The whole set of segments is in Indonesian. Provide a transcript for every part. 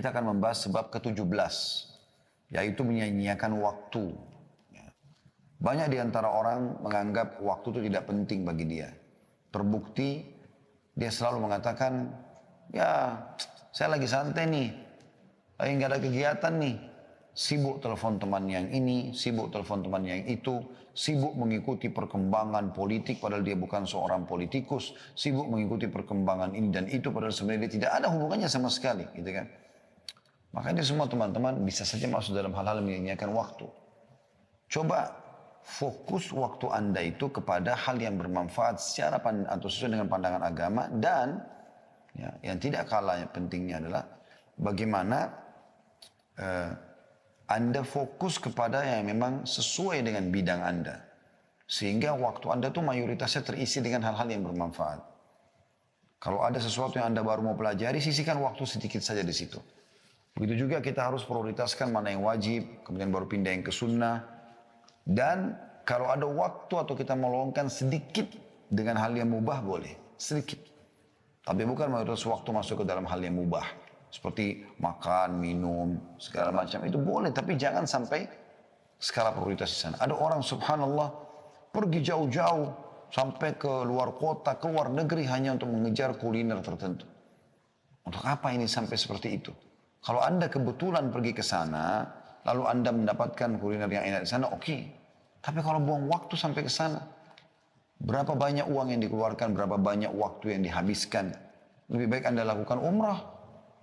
kita akan membahas sebab ke-17, yaitu menyia-nyiakan waktu. Banyak di antara orang menganggap waktu itu tidak penting bagi dia. Terbukti, dia selalu mengatakan, ya saya lagi santai nih, lagi nggak ada kegiatan nih. Sibuk telepon teman yang ini, sibuk telepon teman yang itu, sibuk mengikuti perkembangan politik padahal dia bukan seorang politikus, sibuk mengikuti perkembangan ini dan itu padahal sebenarnya dia tidak ada hubungannya sama sekali, gitu kan. Makanya semua teman-teman bisa saja masuk dalam hal-hal menyia-nyiakan waktu. Coba fokus waktu Anda itu kepada hal yang bermanfaat secara atau sesuai dengan pandangan agama, dan ya, yang tidak kalah pentingnya adalah bagaimana Anda fokus kepada yang memang sesuai dengan bidang Anda. Sehingga waktu Anda tuh mayoritasnya terisi dengan hal-hal yang bermanfaat. Kalau ada sesuatu yang Anda baru mau pelajari, sisihkan waktu sedikit saja di situ. Begitu juga kita harus prioritaskan mana yang wajib, kemudian baru pindah yang ke sunnah. Dan kalau ada waktu atau kita meluangkan sedikit dengan hal yang mubah boleh, sedikit. Tapi bukan mayoritas waktu masuk ke dalam hal yang mubah. Seperti makan, minum, segala macam. Itu boleh, tapi jangan sampai skala prioritas di sana. Ada orang subhanallah pergi jauh-jauh sampai ke luar kota, ke luar negeri hanya untuk mengejar kuliner tertentu. Untuk apa ini sampai seperti itu? Kalau Anda kebetulan pergi ke sana, lalu Anda mendapatkan kuliner yang enak di sana, oke. Tapi kalau buang waktu sampai ke sana, berapa banyak uang yang dikeluarkan, berapa banyak waktu yang dihabiskan. Lebih baik Anda lakukan umrah.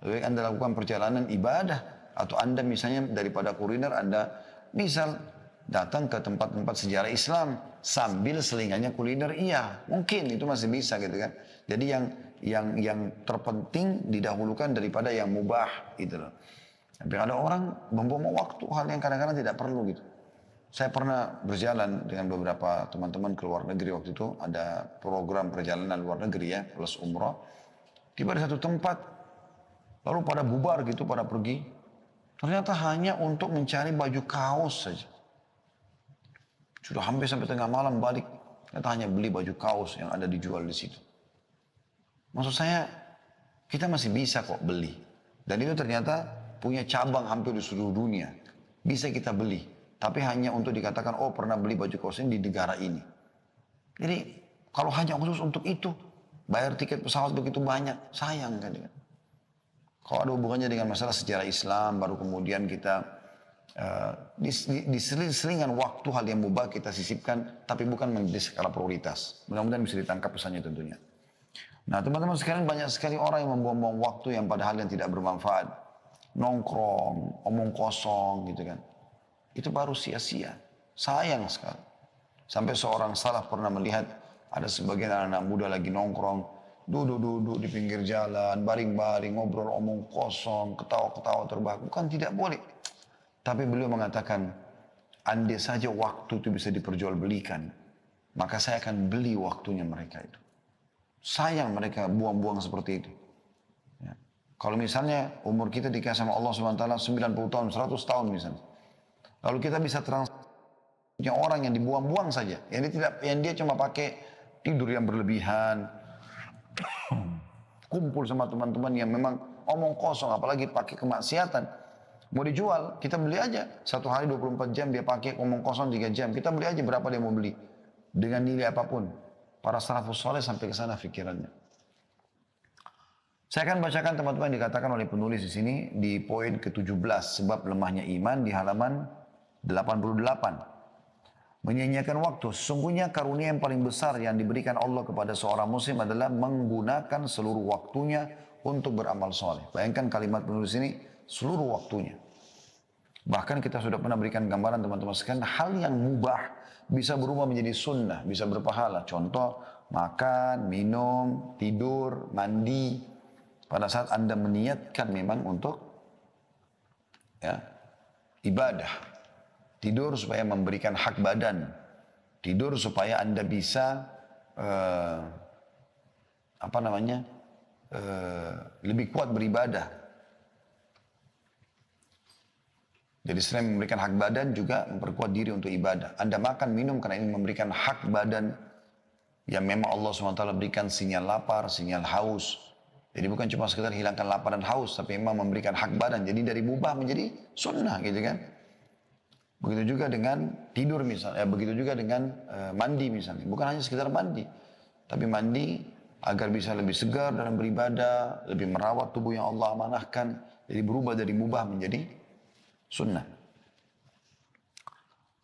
Lebih baik Anda lakukan perjalanan ibadah. Atau Anda misalnya daripada kuliner, Anda misal datang ke tempat-tempat sejarah Islam sambil selingannya kuliner, iya mungkin itu masih bisa gitu kan. Jadi yang terpenting didahulukan daripada yang mubah gitu loh. Tapi ada orang membuang waktu hal yang kadang-kadang tidak perlu gitu. Saya pernah berjalan dengan beberapa teman-teman ke luar negeri waktu itu, ada program perjalanan luar negeri ya, plus umrah. Tiba di satu tempat, lalu pada bubar gitu, pada pergi. Ternyata hanya untuk mencari baju kaos saja. Sudah hampir sampai tengah malam balik, ternyata hanya beli baju kaos yang ada dijual di situ. Maksud saya, kita masih bisa kok beli. Dan itu ternyata punya cabang hampir di seluruh dunia. Bisa kita beli. Tapi hanya untuk dikatakan, oh pernah beli baju kaos ini di negara ini. Jadi, kalau hanya khusus untuk itu, bayar tiket pesawat begitu banyak, sayang kan. Kalau ada hubungannya dengan masalah sejarah Islam, baru kemudian kita diselingan waktu hal yang mubah kita sisipkan, tapi bukan menjadi skala prioritas. Mudah-mudahan bisa ditangkap pesannya tentunya. Nah teman-teman sekalian, banyak sekali orang yang membuang-buang waktu yang padahal yang tidak bermanfaat. Nongkrong, omong kosong gitu kan. Itu baru sia-sia. Sayang sekali. Sampai seorang salaf pernah melihat ada sebagian anak-anak muda lagi nongkrong, duduk-duduk di pinggir jalan, baring-baring, ngobrol omong kosong, ketawa-ketawa terbahak. Bukan tidak boleh. Tapi beliau mengatakan, andai saja waktu itu bisa diperjualbelikan, maka saya akan beli waktunya mereka itu. Sayang mereka buang-buang seperti itu. Ya. Kalau misalnya umur kita dikasih sama Allah SWT 90 tahun, 100 tahun misalnya. Lalu kita bisa transfernya orang yang dibuang-buang saja. Yang dia cuma pakai tidur yang berlebihan. Kumpul sama teman-teman yang memang omong kosong, apalagi pakai kemaksiatan. Mau dijual, kita beli aja. Satu hari 24 jam dia pakai omong kosong 3 jam. Kita beli aja berapa dia mau beli. Dengan nilai apapun. Para salafus saleh sampai ke sana pikirannya. Saya akan bacakan teman-teman yang dikatakan oleh penulis di sini di poin ke-17 sebab lemahnya iman di halaman 88. Menyia-nyiakan waktu. Sesungguhnya karunia yang paling besar yang diberikan Allah kepada seorang muslim adalah menggunakan seluruh waktunya untuk beramal soleh. Bayangkan kalimat penulis ini, seluruh waktunya. Bahkan kita sudah pernah berikan gambaran teman-teman sekalian, hal yang mubah bisa berubah menjadi sunnah, bisa berpahala. Contoh, makan, minum, tidur, mandi. Pada saat Anda meniatkan memang untuk ibadah. Tidur supaya memberikan hak badan. Tidur supaya Anda bisa lebih kuat beribadah. Jadi selain memberikan hak badan juga memperkuat diri untuk ibadah. Anda makan, minum karena ini memberikan hak badan yang memang Allah SWT berikan sinyal lapar, sinyal haus. Jadi bukan cuma sekedar hilangkan lapar dan haus, tapi memang memberikan hak badan. Jadi dari mubah menjadi sunnah gitu kan. Begitu juga dengan tidur misalnya, begitu juga dengan mandi misalnya. Bukan hanya sekedar mandi, tapi mandi agar bisa lebih segar dalam beribadah, lebih merawat tubuh yang Allah amanahkan. Jadi berubah dari mubah menjadi sunnah.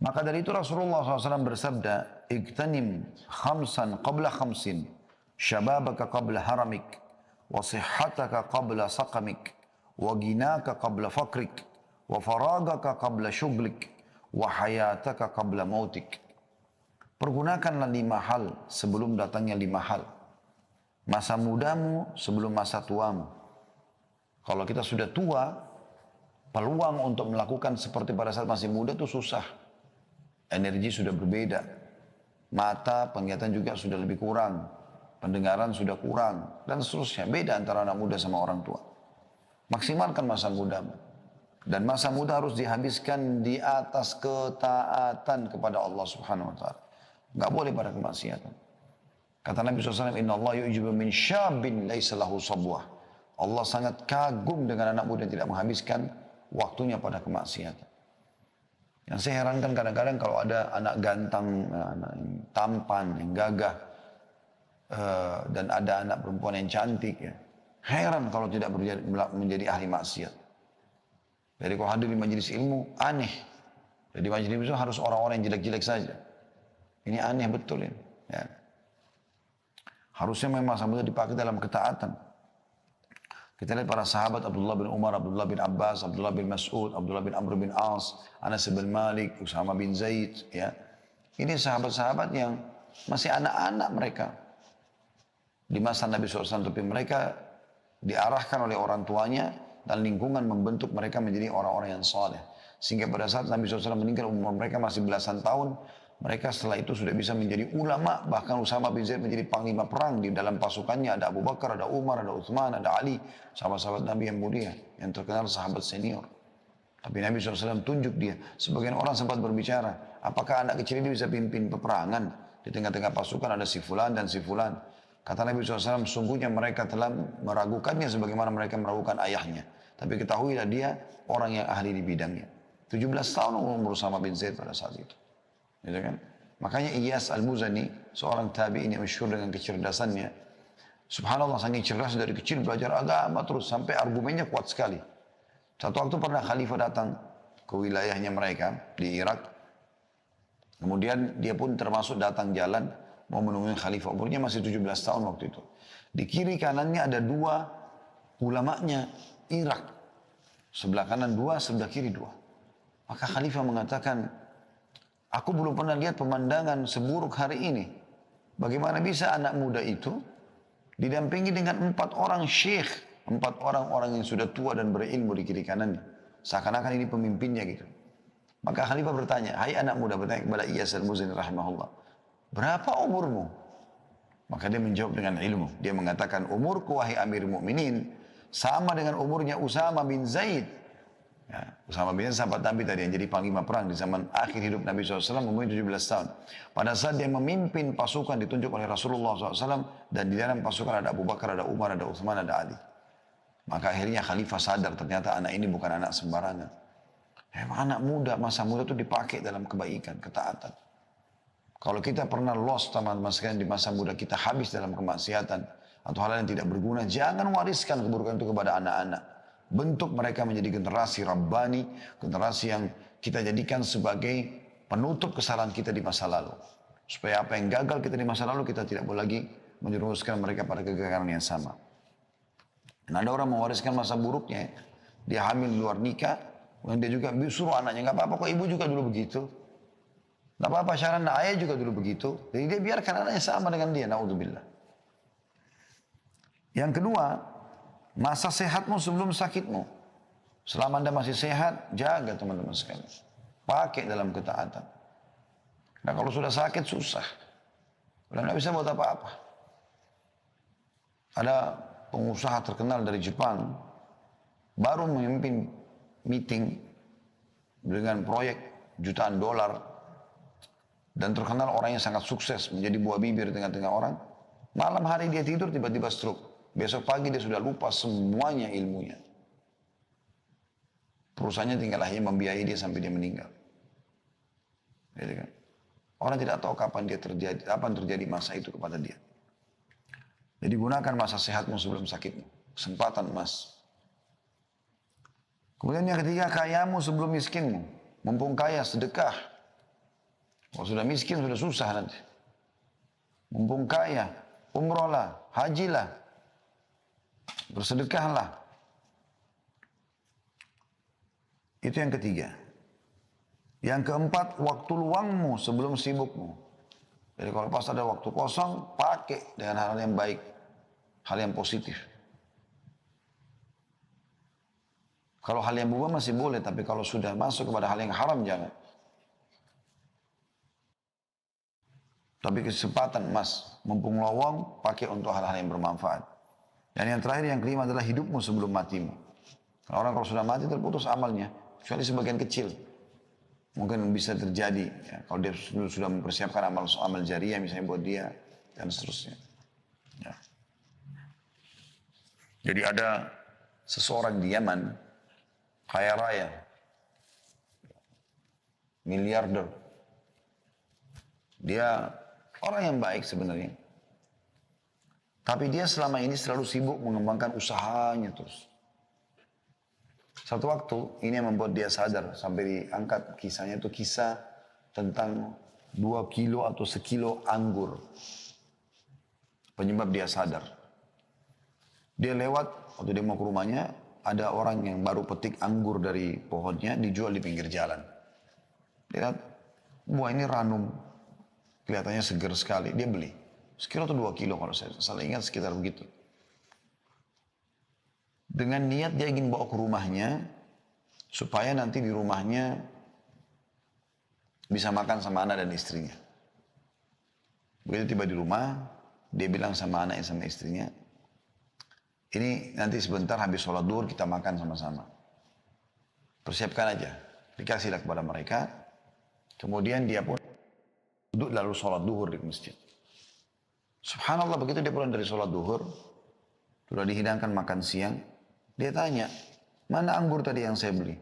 Maka dari itu Rasulullah SAW bersabda, "Igtanim khamsan qabla khamsin, syababaka qabla haramik, wa sihhataka qabla saqamik, wa ginaka qabla fakrik, wa faragaka qabla syuglik, wa hayataka qabla mautik." Pergunakanlah 5 hal sebelum datangnya 5 hal. Masa mudamu sebelum masa tuamu. Kalau kita sudah tua, peluang untuk melakukan seperti pada saat masih muda itu susah. Energi sudah berbeda. Mata, penglihatan juga sudah lebih kurang. Pendengaran sudah kurang. Dan seterusnya. Beda antara anak muda sama orang tua. Maksimalkan masa mudamu. Dan masa muda harus dihabiskan di atas ketaatan kepada Allah Subhanahu wa ta'ala. Enggak boleh pada kemaksiatan. Kata Nabi SAW, "Inna Allah yu'jibu min syabin laysa lahu sabwah." Allah sangat kagum dengan anak muda yang tidak menghabiskan waktunya pada kemaksiatan. Yang saya herankan kadang-kadang kalau ada anak ganteng, anak yang tampan, yang gagah, dan ada anak perempuan yang cantik, ya. Heran kalau tidak menjadi ahli maksiat. Jadi kalau hadir di majelis ilmu, aneh. Jadi majelis ilmu harus orang-orang yang jelek-jelek saja. Ini aneh betul ini. Ya. Harusnya memang sambil dipakai dalam ketaatan. Kita lihat para sahabat Abdullah bin Umar, Abdullah bin Abbas, Abdullah bin Mas'ud, Abdullah bin Amr bin As, Anas bin Malik, Usama bin Zaid. Ya. Ini sahabat-sahabat yang masih anak-anak mereka. Di masa Nabi SAW, tapi mereka diarahkan oleh orang tuanya dan lingkungan membentuk mereka menjadi orang-orang yang saleh. Sehingga pada saat Nabi SAW meninggal, umur mereka masih belasan tahun, mereka setelah itu sudah bisa menjadi ulama, bahkan Usama bin Zaid menjadi panglima perang. Di dalam pasukannya ada Abu Bakar, ada Umar, ada Uthman, ada Ali, sahabat-sahabat Nabi yang mulia, yang terkenal sahabat senior. Tapi Nabi SAW tunjuk dia. Sebagian orang sempat berbicara, apakah anak kecil ini bisa pimpin peperangan? Di tengah-tengah pasukan ada si fulan dan si fulan. Kata Nabi SAW, sungguhnya mereka telah meragukannya sebagaimana mereka meragukan ayahnya. Tapi ketahuilah dia orang yang ahli di bidangnya. 17 tahun umur Usama bin Zaid pada saat itu. Gitu kan? Makanya Iyas Al-Muzani, seorang tabi'in yang masyhur dengan kecerdasannya. Subhanallah, saking cerdas dari kecil belajar agama terus sampai argumennya kuat sekali. Satu waktu pernah khalifah datang ke wilayahnya mereka di Irak. Kemudian dia pun termasuk datang jalan mau menemui khalifah. Umurnya masih 17 tahun waktu itu. Di kiri kanannya ada 2 ulamanya Irak. Sebelah kanan 2, sebelah kiri 2. Maka khalifah mengatakan, "Aku belum pernah lihat pemandangan seburuk hari ini. Bagaimana bisa anak muda itu didampingi dengan 4 orang syekh, 4 orang-orang yang sudah tua dan berilmu di kiri kanannya. Seakan-akan ini pemimpinnya gitu." Maka khalifah bertanya, "Hai anak muda," bertanya kepada Iyas Al-Muzani rahimahullah, "berapa umurmu?" Maka dia menjawab dengan ilmu. Dia mengatakan, "Umurku wahai Amir Mu'minin sama dengan umurnya Usama bin Zaid." Ya, Usama bin Zaid sahabat Nabi tadi yang jadi panglima perang di zaman akhir hidup Nabi SAW, umurnya 17 tahun. Pada saat dia memimpin pasukan ditunjuk oleh Rasulullah SAW, dan di dalam pasukan ada Abu Bakar, ada Umar, ada Uthman, ada Ali. Maka akhirnya khalifah sadar ternyata anak ini bukan anak sembarangan. Emang anak muda, masa muda itu dipakai dalam kebaikan, ketaatan. Kalau kita pernah lost teman-teman sekalian di masa muda kita habis dalam kemaksiatan atau hal yang tidak berguna, jangan wariskan keburukan itu kepada anak-anak. Bentuk mereka menjadi generasi Rabbani, generasi yang kita jadikan sebagai penutup kesalahan kita di masa lalu. Supaya apa yang gagal kita di masa lalu, kita tidak boleh lagi menjerumuskan mereka pada kegagalan yang sama. Dan ada orang mewariskan masa buruknya, dia hamil di luar nikah, kemudian dia juga suruh anaknya, "Gak apa-apa kok, ibu juga dulu begitu. Gak apa-apa, Syarana ayah juga dulu begitu." Jadi dia biarkan anaknya sama dengan dia, na'udzubillah. Yang kedua, masa sehatmu sebelum sakitmu. Selama Anda masih sehat, jaga teman-teman sekalian. Pakai dalam ketaatan. Nah kalau sudah sakit, susah. Udah nggak bisa buat apa-apa. Ada pengusaha terkenal dari Jepang, baru memimpin meeting dengan proyek jutaan dolar, dan terkenal orangnya sangat sukses, menjadi buah bibir di tengah-tengah orang. Malam hari dia tidur, tiba-tiba stroke. Besok pagi dia sudah lupa semuanya ilmunya. Perusahaannya tinggal hanya membiayai dia sampai dia meninggal. Gitu kan? Orang tidak tahu kapan dia terjadi, apa yang terjadi masa itu kepada dia. Jadi gunakan masa sehatmu sebelum sakitmu. Kesempatan emas. Kemudian yang ketiga, kayamu sebelum miskinmu. Mumpung kaya, sedekah. Kalau sudah miskin, sudah susah nanti. Mumpung kaya, umrohlah, hajilah. Bersedekahlah. Itu yang ketiga. Yang keempat, waktu luangmu sebelum sibukmu. Jadi kalau pas ada waktu kosong, pakai dengan hal yang baik. Hal yang positif. Kalau hal yang mubah masih boleh, tapi kalau sudah masuk kepada hal yang haram, jangan. Tapi kesempatan emas, mumpung lowong, pakai untuk hal-hal yang bermanfaat. Dan yang terakhir, yang kelima adalah hidupmu sebelum matimu. Orang kalau sudah mati terputus amalnya, kecuali sebagian kecil. Mungkin bisa terjadi, ya, kalau dia sudah mempersiapkan amal jariah misalnya buat dia, dan seterusnya. Ya. Jadi ada seseorang di Yaman, kaya raya, miliarder. Dia orang yang baik sebenarnya. Tapi dia selama ini selalu sibuk mengembangkan usahanya terus. Satu waktu ini yang membuat dia sadar sampai diangkat kisahnya itu kisah tentang 2 kilo atau sekilo anggur. Penyebab dia sadar. Dia lewat waktu dia mau ke rumahnya, ada orang yang baru petik anggur dari pohonnya dijual di pinggir jalan. Dia lihat, buah ini ranum, kelihatannya segar sekali. Dia beli. Sekilo atau 2 kilo kalau saya salah ingat sekitar begitu. Dengan niat dia ingin bawa ke rumahnya, supaya nanti di rumahnya bisa makan sama anak dan istrinya. Begitu tiba di rumah, dia bilang sama anaknya sama istrinya, ini nanti sebentar habis sholat duhur kita makan sama-sama. Persiapkan aja, dikasihlah kepada mereka. Kemudian dia pun duduk lalu sholat duhur di masjid. Subhanallah, begitu dia pulang dari sholat duhur, sudah dihidangkan makan siang, dia tanya, mana anggur tadi yang saya beli?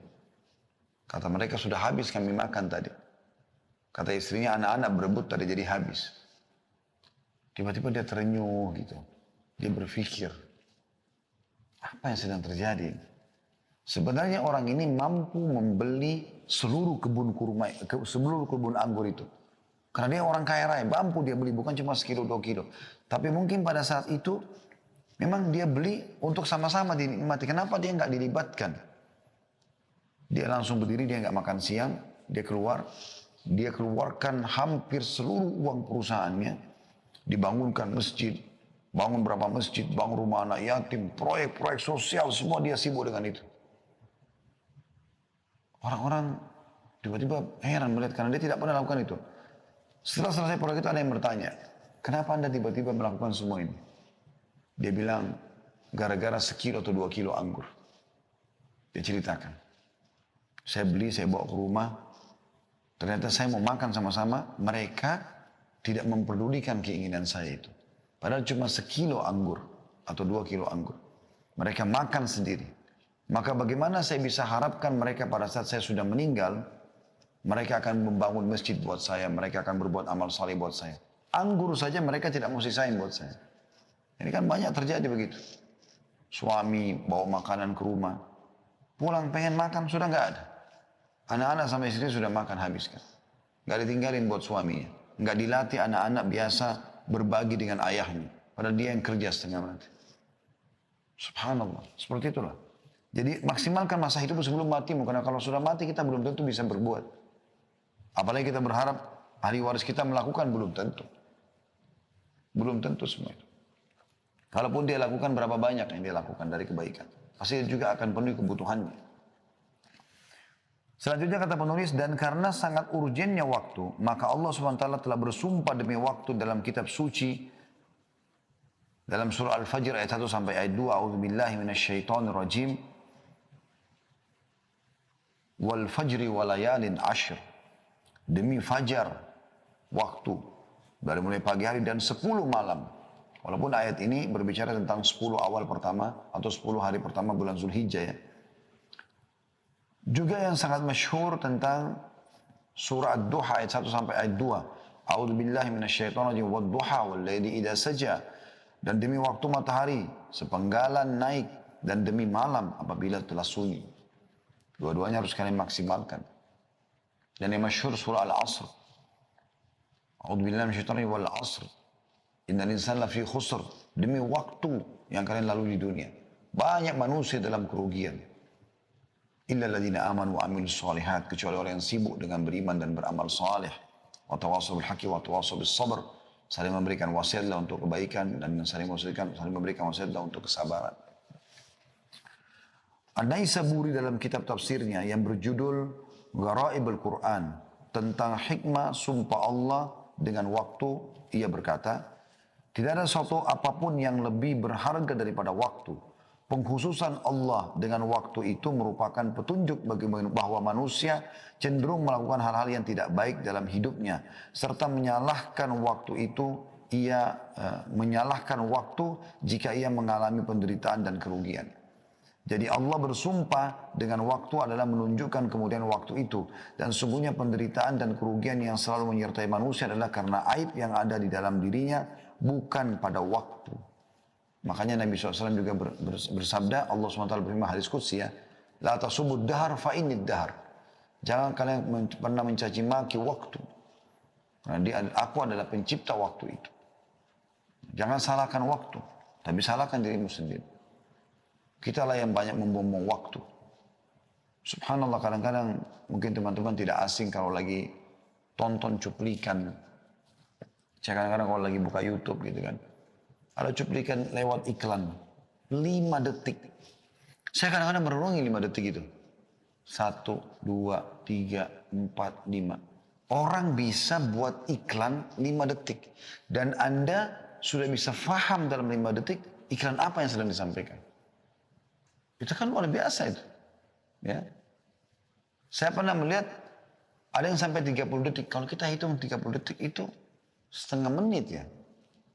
Kata mereka, sudah habis kami makan tadi. Kata istrinya, anak-anak berebut tadi jadi habis. Tiba-tiba dia terenyuh gitu. Dia berpikir, apa yang sedang terjadi? Sebenarnya orang ini mampu membeli seluruh kebun kurma, seluruh kebun anggur itu. Karena dia orang kaya raya, mampu dia beli, bukan cuma sekilo 2 kilo. Tapi mungkin pada saat itu, memang dia beli untuk sama-sama dinikmati. Kenapa dia nggak dilibatkan? Dia langsung berdiri, dia nggak makan siang, dia keluar, dia keluarkan hampir seluruh uang perusahaannya, dibangunkan masjid, bangun berapa masjid, bangun rumah anak yatim, proyek-proyek sosial, semua dia sibuk dengan itu. Orang-orang tiba-tiba heran melihat karena dia tidak pernah lakukan itu. Setelah selesai proyek itu ada yang bertanya, kenapa Anda tiba-tiba melakukan semua ini? Dia bilang, gara-gara sekilo atau 2 kilo anggur. Dia ceritakan. Saya beli, saya bawa ke rumah. Ternyata saya mau makan sama-sama. Mereka tidak memperdulikan keinginan saya itu. Padahal cuma sekilo anggur. Atau 2 kilo anggur. Mereka makan sendiri. Maka bagaimana saya bisa harapkan mereka pada saat saya sudah meninggal. Mereka akan membangun masjid buat saya. Mereka akan berbuat amal saleh buat saya. Anggur saja mereka tidak mau sisain buat saya. Ini kan banyak terjadi begitu. Suami bawa makanan ke rumah. Pulang pengen makan sudah nggak ada. Anak-anak sama istri sudah makan habiskan. Nggak ditinggalin buat suaminya. Nggak dilatih anak-anak biasa berbagi dengan ayahnya. Padahal dia yang kerja setengah mati. Subhanallah. Seperti itulah. Jadi maksimalkan masa hidup sebelum matimu. Karena kalau sudah mati kita belum tentu bisa berbuat. Apalagi kita berharap ahli waris kita melakukan, belum tentu. Belum tentu semua itu. Kalaupun dia lakukan, berapa banyak yang dia lakukan dari kebaikan. Pasti juga akan penuhi kebutuhannya. Selanjutnya kata penulis, dan karena sangat urgennya waktu, maka Allah SWT telah bersumpah demi waktu dalam kitab suci. Dalam surah Al-Fajr ayat 1 sampai ayat 2. A'udzubillahi minasyaitonirrajim. Wal fajri walayalin ashr. Demi fajar, waktu. Dari mulai pagi hari dan 10 malam. Walaupun ayat ini berbicara tentang 10 awal pertama atau 10 hari pertama bulan Zulhijjah ya. Juga yang sangat masyhur tentang surah Ad-Duha ayat 1 sampai ayat 2. A'udzu billahi minasyaitonir rajim wad-duha wal-laili idza saja. Dan demi waktu matahari sepenggalan naik dan demi malam apabila telah sunyi. Dua-duanya harus kalian maksimalkan. Dan yang masyhur surah Al-Asr. A'udzu billahi minasyaitonir rajim wal-'asr. Innal insana lafi khusr. Demi waktu yang kalian lalui di dunia. Banyak manusia dalam kerugian. Illa alladziina aamanu wa 'amilus shalihat, kecuali orang yang sibuk dengan beriman dan beramal saleh. Wa tawassaw bil haqqi wa tawassaw bis sabr. Saling memberikan wasiatlah untuk kebaikan dan saling memberikan wasiatlah untuk kesabaran. An-Naisaburi dalam kitab tafsirnya yang berjudul Gharaibul Quran tentang hikmah sumpah Allah dengan waktu, ia berkata, tidak ada suatu apapun yang lebih berharga daripada waktu. Pengkhususan Allah dengan waktu itu merupakan petunjuk bagi bahwa manusia cenderung melakukan hal-hal yang tidak baik dalam hidupnya. Serta menyalahkan waktu itu, menyalahkan waktu jika ia mengalami penderitaan dan kerugian. Jadi Allah bersumpah dengan waktu adalah menunjukkan kemudian waktu itu. Dan sungguhnya penderitaan dan kerugian yang selalu menyertai manusia adalah karena aib yang ada di dalam dirinya, bukan pada waktu. Makanya Nabi SAW juga bersabda, Allah SWT berfirman hadis qudsi ya, La tasubud dahar fa innid dahar. Jangan kalian pernah mencaci maki waktu. Karena aku adalah pencipta waktu itu. Jangan salahkan waktu, tapi salahkan dirimu sendiri. Kitalah yang banyak membuang waktu. Subhanallah, kadang-kadang mungkin teman-teman tidak asing kalau lagi tonton cuplikan. Saya kadang-kadang kalau lagi buka YouTube gitu kan. Ada cuplikan lewat iklan. 5 detik. Saya kadang-kadang merenungi 5 detik itu. 1, 2, 3, 4, 5. Orang bisa buat iklan 5 detik. Dan Anda sudah bisa faham dalam 5 detik iklan apa yang sedang disampaikan. Itu kan luar biasa itu. Ya. Saya pernah melihat ada yang sampai 30 detik. Kalau kita hitung 30 detik itu setengah menit ya.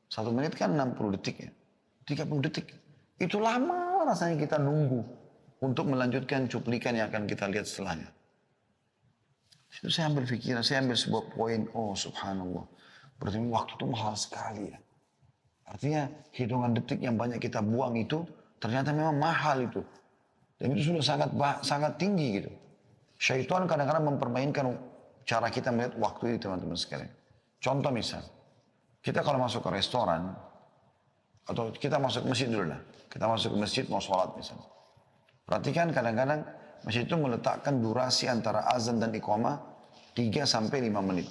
1 menit kan 60 detik ya. 30 detik. Itu lama rasanya kita nunggu untuk melanjutkan cuplikan yang akan kita lihat setelahnya. Itu saya ambil pikiran, saya ambil sebuah poin. Oh subhanallah. Berarti waktu itu mahal sekali ya. Artinya hitungan detik yang banyak kita buang itu ternyata memang mahal itu. Dan itu sudah sangat tinggi gitu. Syaitan kadang-kadang mempermainkan cara kita melihat waktu ini teman-teman sekalian. Contoh misal. Kita kalau masuk ke restoran, atau kita masuk ke masjid dulu lah. Kita masuk ke masjid mau sholat misalnya. Perhatikan kadang-kadang masjid itu meletakkan durasi antara azan dan iqamah 3 sampai 5 menit.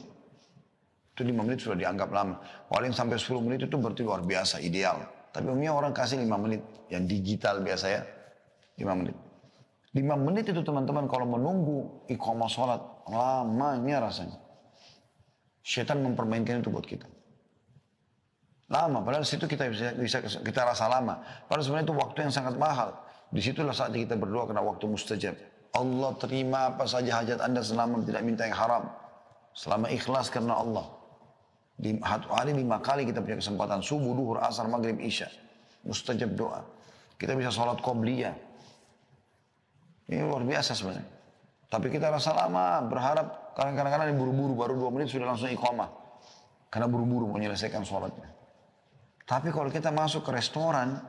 Itu 5 menit sudah dianggap lama. Paling sampai 10 menit itu berarti luar biasa, ideal. Tapi umumnya orang kasih 5 menit. Yang digital biasa ya, 5 menit. 5 menit itu teman-teman kalau menunggu iqamah sholat, lamanya rasanya. Syaitan mempermainkan itu buat kita. Lama, padahal situ kita bisa kita rasa lama. Padahal sebenarnya itu waktu yang sangat mahal. Disitulah saat kita berdoa karena waktu mustajab. Allah terima apa saja hajat Anda selama tidak minta yang haram. Selama ikhlas karena Allah. Di hari 5 kali kita punya kesempatan. Subuh, duhur, asar, maghrib, isya. Mustajab doa. Kita bisa sholat qobliyah. Ini luar biasa sebenarnya. Tapi kita rasa lama, berharap. Kadang-kadang buru-buru, baru 2 menit sudah langsung iqamah. Karena buru-buru mau menyelesaikan sholatnya. Tapi kalau kita masuk ke restoran,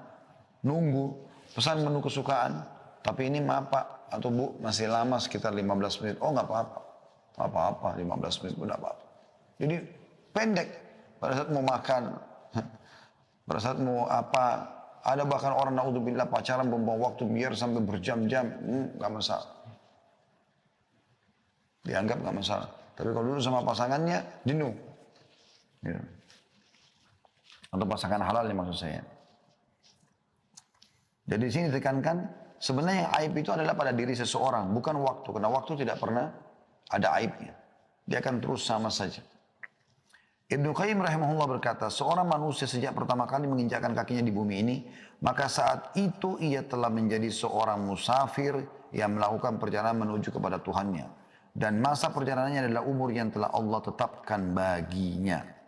nunggu, pesan menu kesukaan, tapi ini maaf Pak atau Bu, masih lama sekitar 15 menit. Oh nggak apa-apa, nggak apa-apa, 15 menit pun nggak apa-apa. Jadi pendek pada saat mau makan, pada saat mau apa, ada bahkan orang naudzubillah pacaran membuang waktu biar sampai berjam-jam, nggak masalah. Dianggap nggak masalah. Tapi kalau dulu sama pasangannya, jenuh. Ya. Atau pasangan halal ya maksud saya. Jadi di sini ditekankan sebenarnya aib itu adalah pada diri seseorang, bukan waktu. Karena waktu tidak pernah ada aibnya. Dia akan terus sama saja. Ibnu Qayyim rahimahullah berkata, seorang manusia sejak pertama kali menginjakkan kakinya di bumi ini, maka saat itu ia telah menjadi seorang musafir yang melakukan perjalanan menuju kepada Tuhannya. Dan masa perjalanannya adalah umur yang telah Allah tetapkan baginya.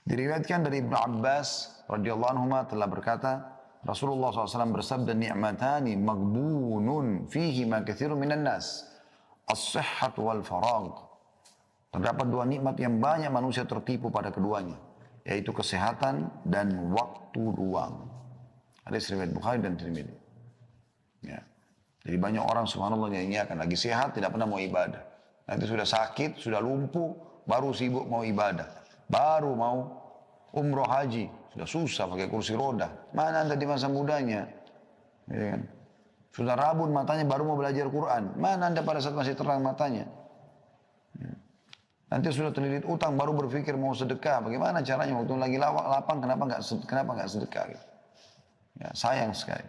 Diriwayatkan dari Ibnu Abbas radhiyallahu anhu telah berkata, Rasulullah SAW bersabda, ni'matani maghbunun fihi ma katsirun minan nas, as-sihhat wal faragh. Terdapat dua nikmat yang banyak manusia tertipu pada keduanya, yaitu kesehatan dan waktu luang. Hadis riwayat Bukhari dan Tirmidzi. Ya. Jadi banyak orang subhanallah nyanyiakan lagi sehat tidak pernah mau ibadah. Nanti sudah sakit, sudah lumpuh, baru sibuk mau ibadah. Baru mau umroh haji, sudah susah pakai kursi roda. Mana anda di masa mudanya? Ya kan? Sudah rabun matanya baru mau belajar Quran. Mana anda pada saat masih terang matanya? Ya. Nanti sudah terlilit utang baru berpikir mau sedekah. Bagaimana caranya waktu lagi lapang kenapa nggak sedekah? Gitu. Ya, sayang sekali.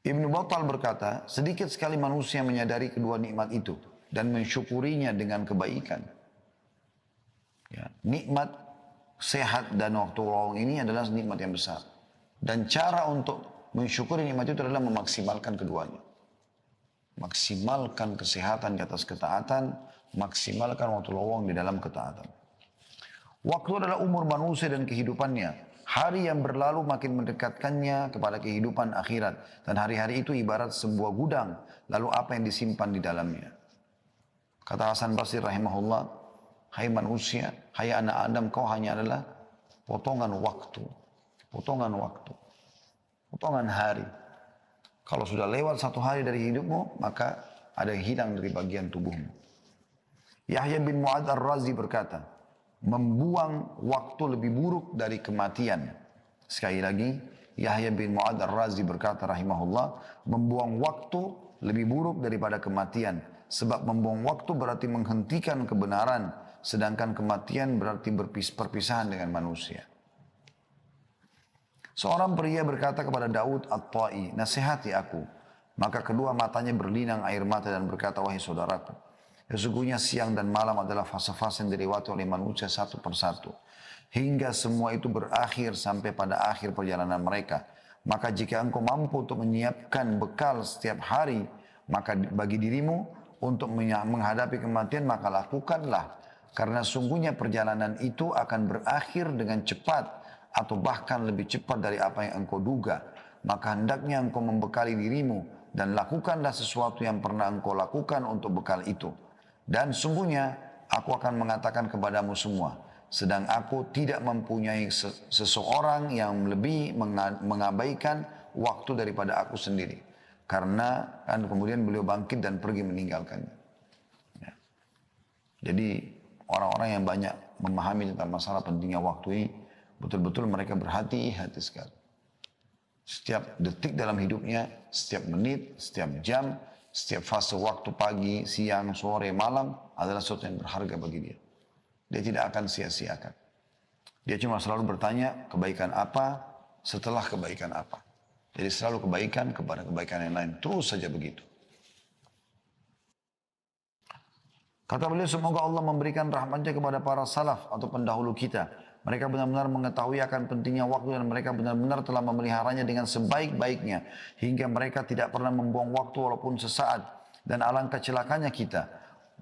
Ibnu Battal berkata, sedikit sekali manusia menyadari kedua nikmat itu dan mensyukurinya dengan kebaikan. Ya, nikmat sehat dan waktu luang ini adalah nikmat yang besar. Dan cara untuk mensyukuri nikmat itu adalah memaksimalkan keduanya. Maksimalkan kesehatan di atas ketaatan, maksimalkan waktu luang di dalam ketaatan. Waktu adalah umur manusia dan kehidupannya. Hari yang berlalu makin mendekatkannya kepada kehidupan akhirat. Dan hari-hari itu ibarat sebuah gudang. Lalu apa yang disimpan di dalamnya? Kata Hasan Basri rahimahullah, hai manusia, hai anak Adam, kau hanya adalah potongan waktu. Potongan waktu. Potongan hari. Kalau sudah lewat satu hari dari hidupmu, maka ada yang hilang dari bagian tubuhmu. Yahya bin Mu'adz Ar-Razi berkata, membuang waktu lebih buruk dari kematian. Sekali lagi, Yahya bin Mu'adz Ar-Razi berkata rahimahullah, membuang waktu lebih buruk daripada kematian. Sebab membuang waktu berarti menghentikan kebenaran, sedangkan kematian berarti perpisahan dengan manusia. Seorang pria berkata kepada Daud At-Ta'i, nasihati aku. Maka kedua matanya berlinang air mata dan berkata, wahai saudaraku, sesungguhnya siang dan malam adalah fase-fase yang dilewati oleh manusia satu persatu. Hingga semua itu berakhir sampai pada akhir perjalanan mereka. Maka jika engkau mampu untuk menyiapkan bekal setiap hari, maka bagi dirimu untuk menghadapi kematian, maka lakukanlah. Karena sungguhnya perjalanan itu akan berakhir dengan cepat, atau bahkan lebih cepat dari apa yang engkau duga. Maka hendaknya engkau membekali dirimu dan lakukanlah sesuatu yang pernah engkau lakukan untuk bekal itu. Dan sungguhnya aku akan mengatakan kepadamu semua, sedang aku tidak mempunyai seseorang yang lebih mengabaikan waktu daripada aku sendiri. Karena kan kemudian beliau bangkit dan pergi meninggalkannya. Ya. Jadi orang-orang yang banyak memahami tentang masalah pentingnya waktu ini, betul-betul mereka berhati-hati sekali. Setiap detik dalam hidupnya, setiap menit, setiap jam, setiap fase waktu pagi, siang, sore, malam adalah sesuatu yang berharga bagi dia. Dia tidak akan sia-siakan. Dia cuma selalu bertanya kebaikan apa setelah kebaikan apa. Jadi selalu kebaikan kepada kebaikan yang lain. Terus saja begitu. Kata beliau, semoga Allah memberikan rahmatnya kepada para salaf atau pendahulu kita. Mereka benar-benar mengetahui akan pentingnya waktu dan mereka benar-benar telah memeliharanya dengan sebaik-baiknya. Hingga mereka tidak pernah membuang waktu walaupun sesaat. Dan alangkah celakanya kita.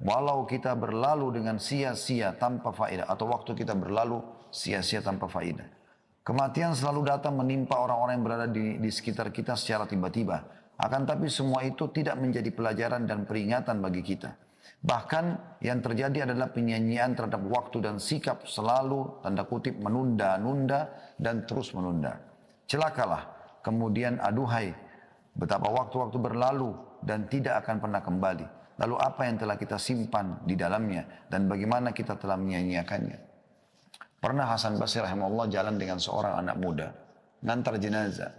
Walau kita berlalu dengan sia-sia tanpa faedah. Atau waktu kita berlalu sia-sia tanpa faedah. Kematian selalu datang menimpa orang-orang yang berada di sekitar kita secara tiba-tiba. Akan tapi semua itu tidak menjadi pelajaran dan peringatan bagi kita. Bahkan yang terjadi adalah penyanyian terhadap waktu dan sikap selalu tanda kutip menunda-nunda dan terus menunda. Celakalah, kemudian aduhai, betapa waktu-waktu berlalu dan tidak akan pernah kembali. Lalu apa yang telah kita simpan di dalamnya dan bagaimana kita telah menyanyiakannya. Pernah Hasan Basri rahimahullah jalan dengan seorang anak muda, ngantar jenazah.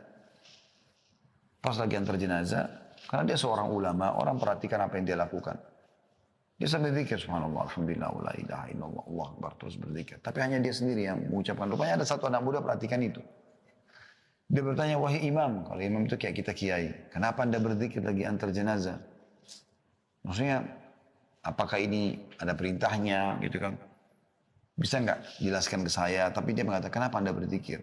Pas lagi antar jenazah, karena dia seorang ulama, orang perhatikan apa yang dia lakukan. Dia sambil berzikir, subhanallah, alhamdulillah, la ilaha illallah, Allah akbar, terus berzikir. Tapi hanya dia sendiri yang mengucapkan. Rupanya ada satu anak muda perhatikan itu. Dia bertanya, wahai imam, kalau imam itu kayak kita kiai, kenapa anda berzikir lagi antar jenazah? Maksudnya, apakah ini ada perintahnya, gitu kan? Bisa nggak jelaskan ke saya? Tapi dia mengatakan, kenapa anda berzikir?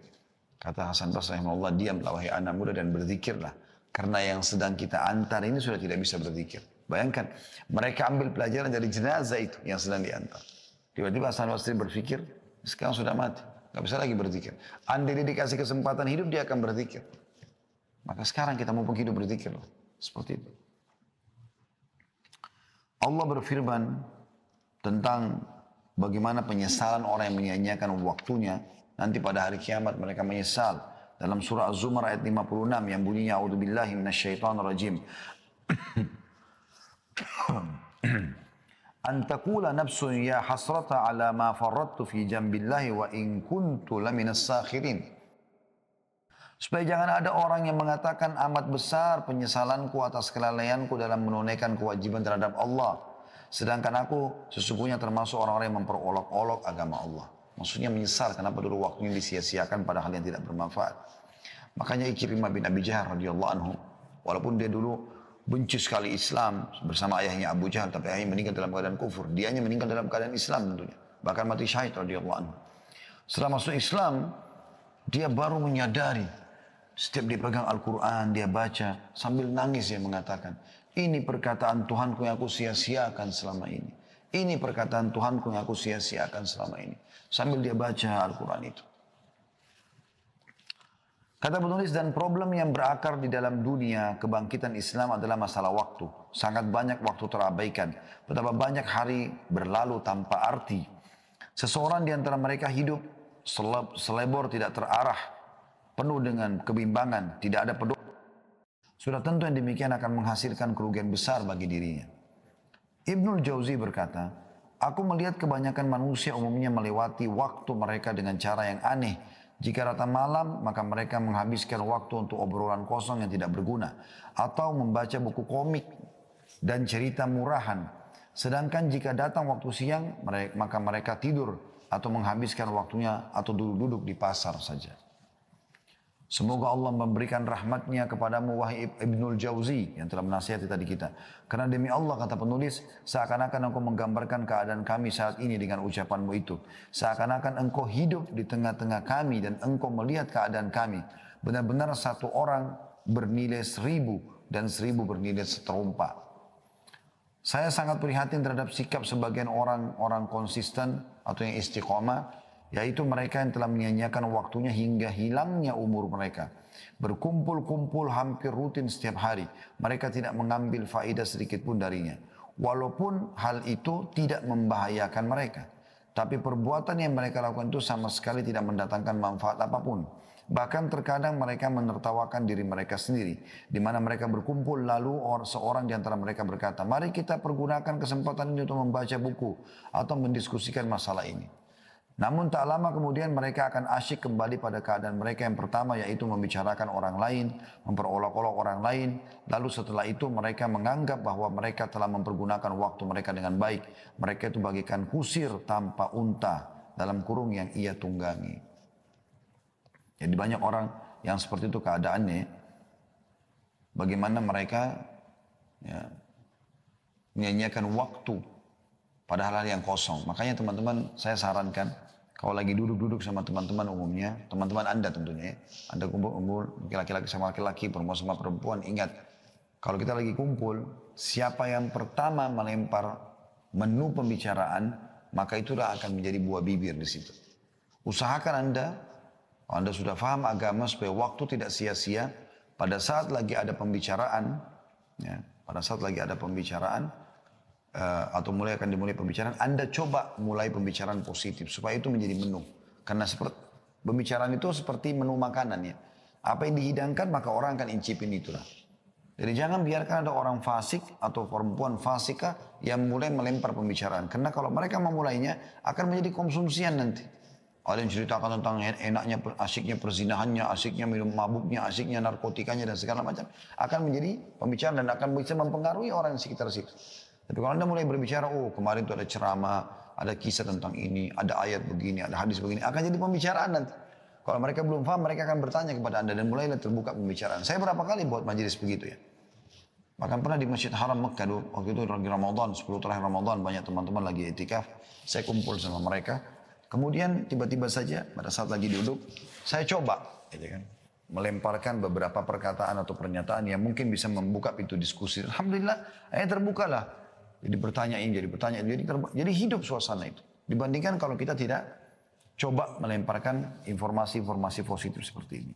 Kata Hasan Basri rahimahullah, diamlah wahai anak muda dan berzikirlah. Karena yang sedang kita antar ini sudah tidak bisa berzikir. Bayangkan, mereka ambil pelajaran dari jenazah itu yang sedang diantar. Tiba-tiba Hasan Basri berpikir, sekarang sudah mati. Gak bisa lagi berzikir. Andai dia dikasih kesempatan hidup, dia akan berzikir. Maka sekarang kita mau hidup berzikir loh. Seperti itu. Allah berfirman tentang bagaimana penyesalan orang yang menyia-nyiakan waktunya. Nanti pada hari kiamat mereka menyesal. Dalam surah Az-Zumar ayat 56 yang bunyinya A'udzubillahi minasyaitonirrajim. Antakula nafsun ya hasrata ala ma farrattu fi jambillahi wa in kuntu laminas sakhirin. Supaya jangan ada orang yang mengatakan amat besar penyesalanku atas kelalaianku dalam menunaikan kewajiban terhadap Allah. Sedangkan aku sesungguhnya termasuk orang-orang yang memperolok-olok agama Allah. Maksudnya menyesal kenapa dulu waktunya disia-siakan pada hal yang tidak bermanfaat. Makanya Ikrimah bin Abi Jahal radhiyallahu anhu, walaupun dia dulu benci sekali Islam bersama ayahnya Abu Jahal, tapi ayahnya meninggal dalam keadaan kufur. Dianya meninggal dalam keadaan Islam tentunya. Bahkan mati syahid radhiyallahu anhu. Setelah masuk Islam, dia baru menyadari. Setiap dia pegang Al-Quran, dia baca, sambil nangis dia mengatakan, ini perkataan Tuhanku yang aku sia-siakan selama ini. Ini perkataan Tuhanku yang aku sia-siakan selama ini. Sambil dia baca Al-Quran itu. Kata penulis, dan problem yang berakar di dalam dunia kebangkitan Islam adalah masalah waktu. Sangat banyak waktu terabaikan. Betapa banyak hari berlalu tanpa arti. Seseorang di antara mereka hidup selebor tidak terarah. Penuh dengan kebimbangan, tidak ada pedoman. Sudah tentu yang demikian akan menghasilkan kerugian besar bagi dirinya. Ibnul Jauzi berkata, aku melihat kebanyakan manusia umumnya melewati waktu mereka dengan cara yang aneh. Jika rata malam, maka mereka menghabiskan waktu untuk obrolan kosong yang tidak berguna. Atau membaca buku komik dan cerita murahan. Sedangkan jika datang waktu siang, maka mereka tidur atau menghabiskan waktunya atau duduk-duduk di pasar saja. Semoga Allah memberikan rahmatnya kepadamu wahai Ibnul Jauzi yang telah menasihati tadi kita. Karena demi Allah kata penulis, seakan-akan engkau menggambarkan keadaan kami saat ini dengan ucapanmu itu. Seakan-akan engkau hidup di tengah-tengah kami dan engkau melihat keadaan kami. Benar-benar satu orang bernilai 1000 dan 1000 bernilai seterumpa. Saya sangat prihatin terhadap sikap sebagian orang konsisten atau yang istiqomah. Yaitu mereka yang telah menyia-nyiakan waktunya hingga hilangnya umur mereka. Berkumpul-kumpul hampir rutin setiap hari. Mereka tidak mengambil faedah sedikit pun darinya. Walaupun hal itu tidak membahayakan mereka. Tapi perbuatan yang mereka lakukan itu sama sekali tidak mendatangkan manfaat apapun. Bahkan terkadang mereka menertawakan diri mereka sendiri. Di mana mereka berkumpul lalu seorang di antara mereka berkata, mari kita pergunakan kesempatan ini untuk membaca buku atau mendiskusikan masalah ini. Namun tak lama kemudian mereka akan asyik kembali pada keadaan mereka yang pertama, yaitu membicarakan orang lain, memperolok-olok orang lain. Lalu setelah itu mereka menganggap bahwa mereka telah mempergunakan waktu mereka dengan baik. Mereka itu bagikan kusir tanpa unta dalam kurung yang ia tunggangi. Jadi banyak orang yang seperti itu keadaannya. Bagaimana mereka menyia-nyiakan waktu pada hal-hal yang kosong. Makanya teman-teman saya sarankan, kalau lagi duduk-duduk sama teman-teman umumnya, teman-teman Anda tentunya ya. Anda kumpul-kumpul, laki-laki sama laki-laki, perempuan sama perempuan, ingat. Kalau kita lagi kumpul, siapa yang pertama melempar menu pembicaraan, maka itulah akan menjadi buah bibir di situ. Usahakan Anda sudah paham agama supaya waktu tidak sia-sia, pada saat lagi ada pembicaraan, ya, atau akan dimulai pembicaraan, Anda coba mulai pembicaraan positif supaya itu menjadi menu. Karena pembicaraan itu seperti menu makanan ya. Apa yang dihidangkan maka orang akan incipin itulah. Jadi jangan biarkan ada orang fasik atau perempuan fasika yang mulai melempar pembicaraan. Karena kalau mereka memulainya akan menjadi konsumsian nanti. Ada yang ceritakan tentang enaknya, asiknya perzinahannya, asiknya minum mabuknya, asiknya narkotikanya dan segala macam. Akan menjadi pembicaraan dan akan bisa mempengaruhi orang di sekitar situ. Tapi kalau Anda mulai berbicara, kemarin itu ada ceramah, ada kisah tentang ini, ada ayat begini, ada hadis begini, akan jadi pembicaraan nanti. Kalau mereka belum paham, mereka akan bertanya kepada Anda dan mulailah terbuka pembicaraan. Saya berapa kali buat majelis begitu ya. Bahkan pernah di Masjid Haram Mekah, waktu itu lagi Ramadan, 10 terakhir Ramadan, banyak teman-teman lagi itikaf, saya kumpul sama mereka. Kemudian tiba-tiba saja pada saat lagi duduk, saya coba gitu kan, melemparkan beberapa perkataan atau pernyataan yang mungkin bisa membuka pintu diskusi. Alhamdulillah, terbukalah. Jadi pertanyaan, jadi hidup suasana itu. Dibandingkan kalau kita tidak coba melemparkan informasi-informasi positif seperti ini.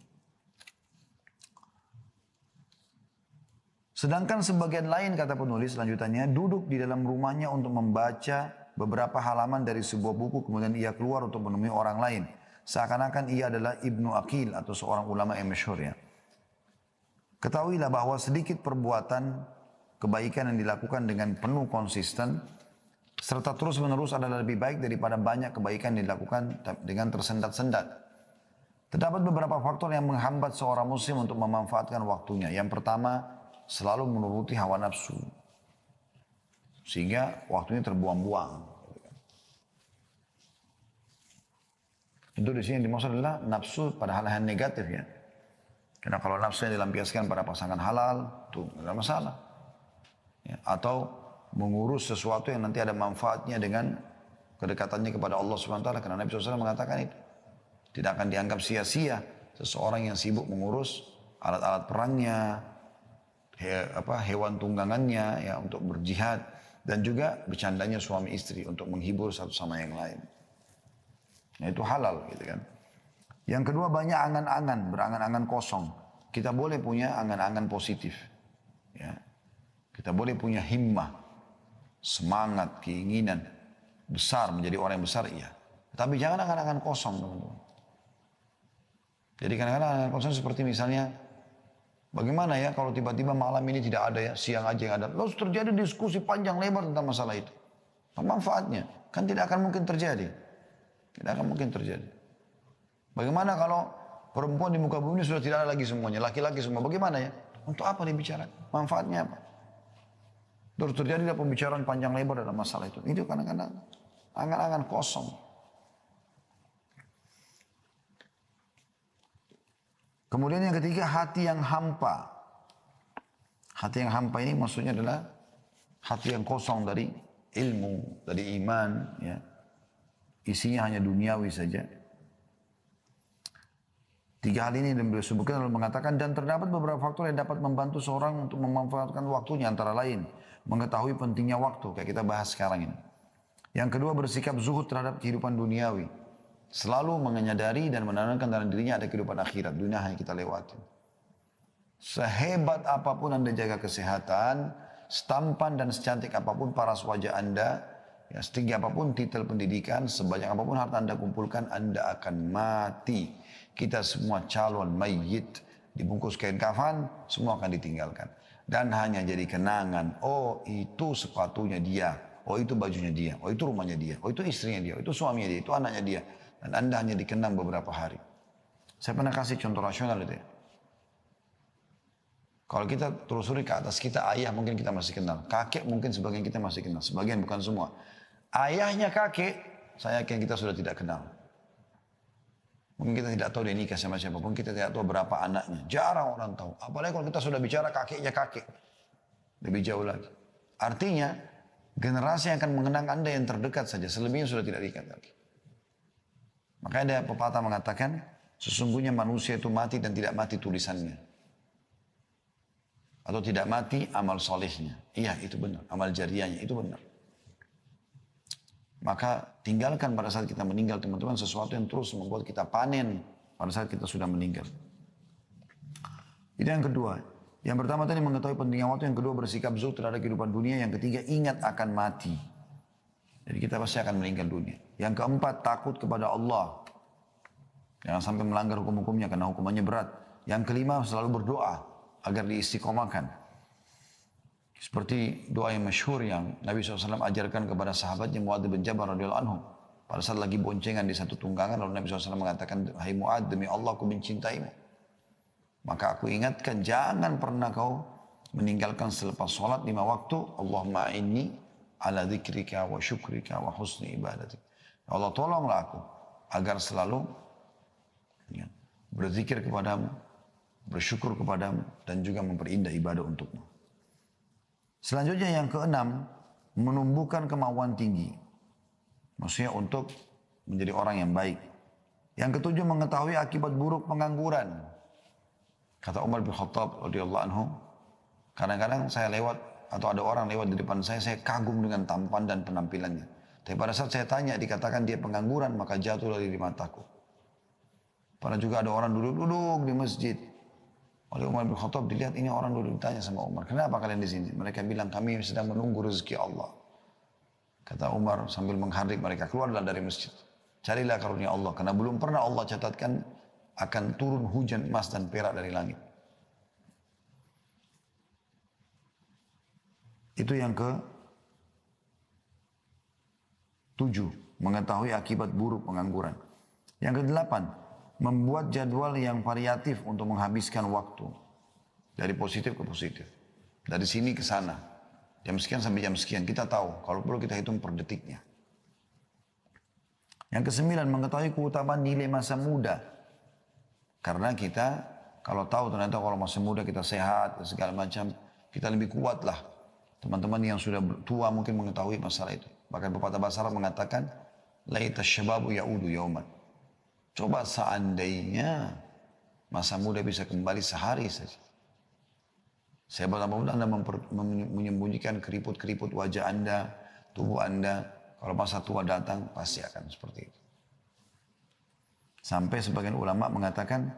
Sedangkan sebagian lain, kata penulis selanjutnya, duduk di dalam rumahnya untuk membaca beberapa halaman dari sebuah buku, kemudian ia keluar untuk menemui orang lain. Seakan-akan ia adalah Ibnu Aqil atau seorang ulama yang masyhur ya. Ketahuilah bahwa sedikit perbuatan kebaikan yang dilakukan dengan penuh konsisten, serta terus menerus adalah lebih baik daripada banyak kebaikan yang dilakukan dengan tersendat-sendat. Terdapat beberapa faktor yang menghambat seorang muslim untuk memanfaatkan waktunya. Yang pertama, selalu menuruti hawa nafsu. Sehingga waktunya terbuang-buang. Tentu di sini yang dimaksud adalah nafsu pada hal-hal negatif ya. Karena kalau nafsu yang dilampiaskan pada pasangan halal, itu tidak ada masalah. Ya, atau mengurus sesuatu yang nanti ada manfaatnya dengan kedekatannya kepada Allah SWT. Karena Nabi SAW mengatakan itu. Tidak akan dianggap sia-sia seseorang yang sibuk mengurus alat-alat perangnya, hewan tunggangannya ya untuk berjihad, dan juga bercandanya suami istri untuk menghibur satu sama yang lain. Nah, itu halal gitu kan. Yang kedua, banyak angan-angan, berangan-angan kosong. Kita boleh punya angan-angan positif. Ya. Kita boleh punya himmah, semangat, keinginan besar menjadi orang yang besar, iya. Tapi jangan angan-angan kosong, teman-teman. Jadi kadang-kadang angan kosong seperti misalnya, bagaimana ya kalau tiba-tiba malam ini tidak ada ya, siang aja yang ada. Lalu terjadi diskusi panjang lebar tentang masalah itu. Apa manfaatnya? Kan tidak akan mungkin terjadi. Tidak akan mungkin terjadi. Bagaimana kalau perempuan di muka bumi sudah tidak ada lagi semuanya, laki-laki semua. Bagaimana ya? Untuk apa dibicarakan? Manfaatnya apa? Terus terjadilah pembicaraan panjang lebar dalam masalah itu. Itu kadang-kadang angan-angan kosong. Kemudian yang ketiga, hati yang hampa. Hati yang hampa ini maksudnya adalah hati yang kosong dari ilmu, dari iman. Ya. Isinya hanya duniawi saja. Tiga hal ini yang beliau sebutkan lalu mengatakan, dan terdapat beberapa faktor yang dapat membantu seorang untuk memanfaatkan waktunya, antara lain mengetahui pentingnya waktu, kayak kita bahas sekarang ini. Yang kedua, bersikap zuhud terhadap kehidupan duniawi. Selalu menyadari dan menanamkan dalam dirinya ada kehidupan akhirat. Dunia hanya kita lewati. Sehebat apapun Anda jaga kesehatan, setampan dan secantik apapun paras wajah Anda, ya, setinggi apapun titel pendidikan, sebanyak apapun harta Anda kumpulkan, Anda akan mati. Kita semua calon mayit, dibungkus kain kafan, semua akan ditinggalkan. Dan hanya jadi kenangan, oh itu sepatunya dia, oh itu bajunya dia, oh itu rumahnya dia, oh itu istrinya dia, oh itu suaminya dia, itu anaknya dia. Dan Anda hanya dikenang beberapa hari. Saya pernah kasih contoh rasional itu ya. Kalau kita telusuri ke atas kita, ayah mungkin kita masih kenal. Kakek mungkin sebagian kita masih kenal. Sebagian bukan semua. Ayahnya kakek, saya yakin kita sudah tidak kenal. Mungkin kita tidak tahu dia nikah sama siapa. Mungkin kita tidak tahu berapa anaknya. Jarang orang tahu. Apalagi kalau kita sudah bicara kakeknya kakek. Lebih jauh lagi. Artinya, generasi yang akan mengenang Anda yang terdekat saja. Selebihnya sudah tidak diingat lagi. Makanya ada pepatah mengatakan, sesungguhnya manusia itu mati dan tidak mati tulisannya. Atau tidak mati amal solehnya. Iya, itu benar. Amal jariahnya, itu benar. Maka tinggalkan pada saat kita meninggal, teman-teman, sesuatu yang terus membuat kita panen pada saat kita sudah meninggal. Itu yang kedua. Yang pertama tadi mengetahui pentingnya waktu. Yang kedua, bersikap zuhud terhadap kehidupan dunia. Yang ketiga, ingat akan mati. Jadi kita pasti akan meninggal dunia. Yang keempat, takut kepada Allah. Jangan sampai melanggar hukum-hukumnya karena hukumannya berat. Yang kelima, selalu berdoa agar diistiqomahkan. Seperti doa yang masyhur yang Nabi SAW ajarkan kepada sahabatnya Mu'adz bin Jabal radhiyallahu anhu. Pada saat lagi boncengan di satu tunggangan, lalu Nabi SAW mengatakan, hai Mu'adz, demi Allah aku mencintaimu. Maka aku ingatkan, jangan pernah kau meninggalkan selepas sholat 5 waktu. Allahumma inni ala dzikrika wa syukrika wa husni ibadatik. Allah tolonglah aku agar selalu ya, berzikir kepadamu, bersyukur kepadamu, dan juga memperindah ibadah untukmu. Selanjutnya yang keenam, menumbuhkan kemauan tinggi. Maksudnya untuk menjadi orang yang baik. Yang ketujuh, mengetahui akibat buruk pengangguran. Kata Umar bin Khattab radhiyallahu anhu, kadang-kadang saya lewat atau ada orang lewat di depan saya kagum dengan tampan dan penampilannya. Tapi pada saat saya tanya, dikatakan dia pengangguran, maka jatuh dari mataku. Pernah juga ada orang duduk-duduk di masjid. Oleh Umar bin Khattab dilihat ini orang duduk, ditanya sama Umar, kenapa kalian di sini? Mereka bilang kami sedang menunggu rezeki Allah. Kata Umar sambil menghardik mereka, keluarlah dari masjid. Carilah karunia Allah, karena belum pernah Allah catatkan akan turun hujan emas dan perak dari langit. Itu yang ke-7, mengetahui akibat buruk pengangguran. Yang ke-8, membuat jadwal yang variatif untuk menghabiskan waktu. Dari positif ke positif. Dari sini ke sana. Jam sekian sampai jam sekian. Kita tahu. Kalau perlu kita hitung per detiknya. Yang ke-9, mengetahui keutamaan nilai masa muda. Karena kita kalau tahu ternyata kalau masa muda kita sehat dan segala macam. Kita lebih kuat lah. Teman-teman yang sudah tua mungkin mengetahui masalah itu. Bahkan pepatah bahasa Arab mengatakan. Laita syababu ya'udu yauman. Coba seandainya masa muda bisa kembali sehari saja. Saya berapa Anda menyembunyikan keriput-keriput wajah Anda, tubuh Anda. Kalau masa tua datang pasti akan seperti itu. Sampai sebagian ulama mengatakan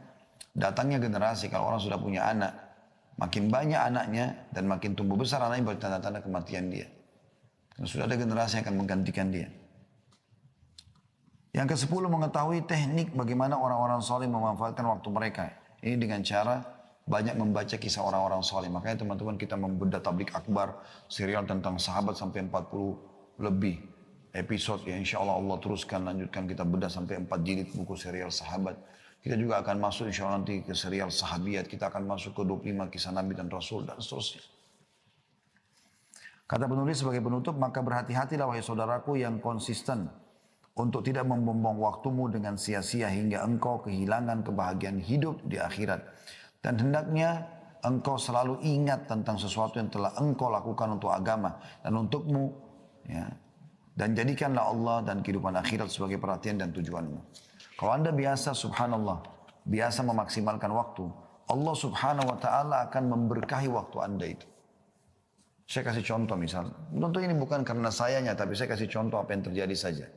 datangnya generasi kalau orang sudah punya anak. Makin banyak anaknya dan makin tumbuh besar anaknya bertanda-tanda kematian dia. Karena sudah ada generasi yang akan menggantikan dia. Yang ke-10 mengetahui teknik bagaimana orang-orang soleh memanfaatkan waktu mereka. Ini dengan cara banyak membaca kisah orang-orang soleh. Makanya teman-teman kita membedah tablik akbar, serial tentang sahabat sampai 40 lebih episode. Ya insya Allah Allah teruskan lanjutkan kita bedah sampai 4 jilid buku serial sahabat. Kita juga akan masuk insya Allah nanti ke serial sahabiat. Kita akan masuk ke 25 kisah Nabi dan Rasul dan seterusnya. Kata penulis sebagai penutup, maka berhati-hatilah wahai saudaraku yang konsisten. Untuk tidak membuang waktumu dengan sia-sia hingga engkau kehilangan kebahagiaan hidup di akhirat. Dan hendaknya engkau selalu ingat tentang sesuatu yang telah engkau lakukan untuk agama dan untukmu. Ya. Dan jadikanlah Allah dan kehidupan akhirat sebagai perhatian dan tujuanmu. Kalau Anda biasa subhanallah, biasa memaksimalkan waktu, Allah subhanahu wa ta'ala akan memberkahi waktu Anda itu. Saya kasih contoh misal. Tentu ini bukan karena sayanya, tapi saya kasih contoh apa yang terjadi saja.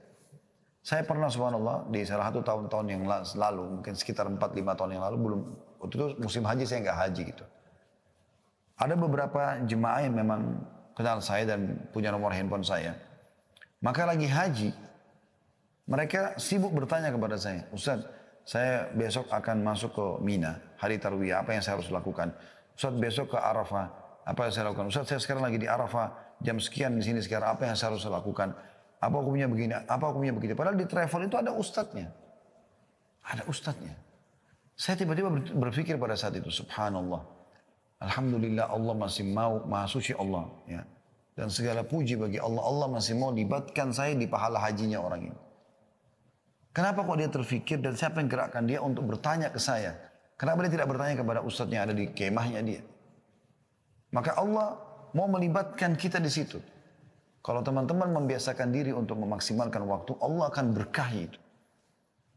Saya pernah subhanallah di salah satu tahun-tahun yang lalu, mungkin sekitar 4-5 tahun yang lalu, waktu itu musim haji saya nggak haji gitu. Ada beberapa jemaah yang memang kenal saya dan punya nomor handphone saya. Maka lagi haji, mereka sibuk bertanya kepada saya, Ustaz, saya besok akan masuk ke Mina, hari Tarwiyah, apa yang saya harus lakukan? Ustaz, besok ke Arafah, apa yang saya lakukan? Ustaz, saya sekarang lagi di Arafah, jam sekian di sini sekarang, apa yang saya harus lakukan? Apa hukumnya begini, apa hukumnya begitu. Padahal di travel itu ada ustadznya. Ada ustadznya. Saya tiba-tiba berpikir pada saat itu, subhanallah. Alhamdulillah Allah masih mau, maha suci Allah. Ya. Dan segala puji bagi Allah, Allah masih mau libatkan saya di pahala hajinya orang ini. Kenapa kok dia terfikir dan siapa yang gerakkan dia untuk bertanya ke saya? Kenapa dia tidak bertanya kepada ustadz yang ada di kemahnya dia? Maka Allah mau melibatkan kita di situ. Kalau teman-teman membiasakan diri untuk memaksimalkan waktu, Allah akan berkahi itu.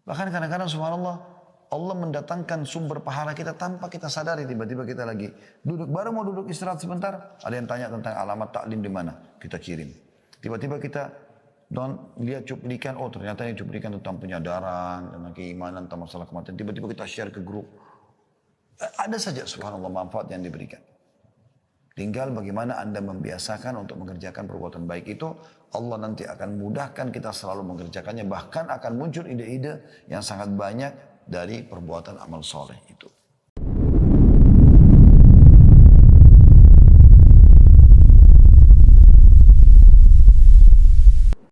Bahkan kadang-kadang subhanallah, Allah mendatangkan sumber pahala kita tanpa kita sadari. Tiba-tiba kita lagi duduk, baru mau duduk istirahat sebentar, ada yang tanya tentang alamat taklim di mana, kita kirim. Tiba-tiba kita lihat cuplikan, oh ternyata ini cuplikan tentang penyadaran, tentang keimanan, tentang masalah kematian. Tiba-tiba kita share ke grup. Ada saja subhanallah manfaat yang diberikan. Tinggal bagaimana Anda membiasakan untuk mengerjakan perbuatan baik itu, Allah nanti akan mudahkan kita selalu mengerjakannya. Bahkan akan muncul ide-ide yang sangat banyak dari perbuatan amal soleh itu.